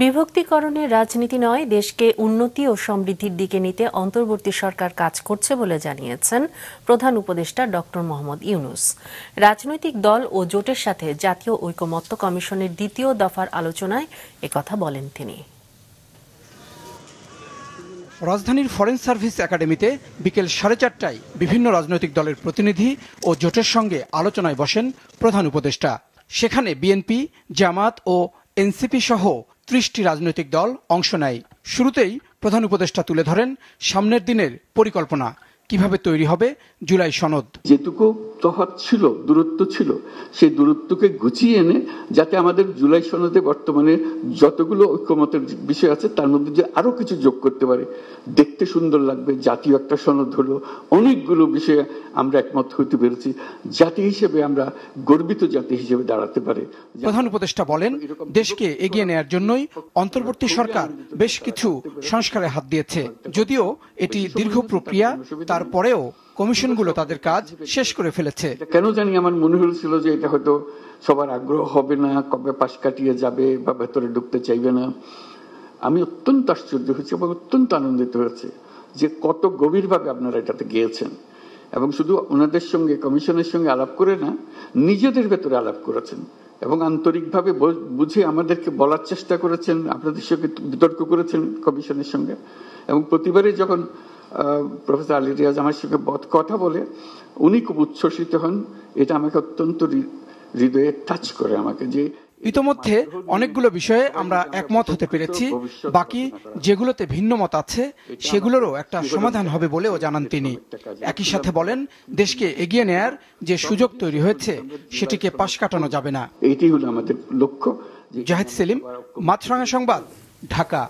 বিভক্তিকরণের রাজনীতি নয়, দেশকে উন্নতি ও সমৃদ্ধির দিকে নিতে অন্তর্বর্তী সরকার কাজ করছে বলে জানিয়েছেন প্রধান উপদেষ্টা ডক্টর মোহাম্মদ ইউনূস। রাজনৈতিক দল ও জোটের সাথে জাতীয় ঐকমত্য কমিশনের দ্বিতীয় দফার আলোচনায় একথা বলেন তিনি। রাজধানীর ফরেন সার্ভিস একাডেমিতে বিকেল 4:30টায় বিভিন্ন রাজনৈতিক দলের প্রতিনিধি ও জোটের সঙ্গে আলোচনায় বসেন প্রধান উপদেষ্টা। সেখানে বিএনপি, জামাত ও এনসিপি সহ 30টি রাজনৈতিক দল অংশ নেয়। শুরুতেই প্রধান উপদেষ্টা তুলে ধরেন সামনের দিনের পরিকল্পনা, কিভাবে তৈরি হবে জুলাই সনদ। যেটুকু তফাৎ ছিল, দূরত্ব ছিল, সেই দূরত্বকে গুছিয়ে এনে যাতে আমাদের জুলাই সনদে বর্তমানে যতগুলো ঐক্যমতের বিষয় আছে তার মধ্যে যে আরো কিছু যোগ করতে পারে, দেখতে সুন্দর লাগবে, জাতীয় একটা সনদ হলো, অনেকগুলো বিষয়ে আমরা একমত হতে পেরেছি, জাতি হিসেবে আমরা গর্বিত জাতি হিসেবে দাঁড়াতে পারে। প্রধান উপদেষ্টা বলেন, দেশকে এগিয়ে নেয়ার জন্যই অন্তর্বর্তী সরকার বেশ কিছু সংস্কারে হাত দিয়েছে। যদিও এটি দীর্ঘ প্রক্রিয়া, তারপরেও কমিশনগুলো তাদের কাজ শেষ করে ফেলেছে। কেন জানি আমার মনে হয়েছিল যে এটা হয়তো সবার আগ্রহ হবে না, কবে পাশ কাটিয়ে যাবে বা ভেতরে ঢুকতে চাইবে না। আমি অত্যন্ত আশ্চর্য হয়েছি এবং অত্যন্ত আনন্দিত হয়েছে যে কত গভীরভাবে আপনারা এটাতে গিয়েছেন এবং শুধু ওনাদের সঙ্গে, কমিশনের সঙ্গে আলাপ করে না, নিজেদের ভেতরে আলাপ করেছেন এবং আন্তরিকভাবে বুঝে আমাদেরকে বলার চেষ্টা করেছেন, আপনাদের সঙ্গে বিতর্ক করেছেন কমিশনের সঙ্গে। এবং প্রতিবারে যখন প্রফেসর আলী রিয়াজ আমার সঙ্গে কথা বলে উনি খুব উচ্ছ্বসিত হন। এটা আমাকে অত্যন্ত হৃদয়ে টাচ করে আমাকে। যে ইতোমধ্যে অনেকগুলো বিষয়ে আমরা একমত হতে পেরেছি, বাকি যেগুলোতে ভিন্ন মত আছে সেগুলোরও একটা সমাধান হবে বলেও জানান তিনি। একই সাথে বলেন, দেশকে এগিয়ে নেয়ার যে সুযোগ তৈরি হয়েছে সেটিকে পাশ কাটানো যাবে না। এইটি হলো আমাদের লক্ষ্য। জাহিদ সেলিম, মাছরাঙা সংবাদ, ঢাকা।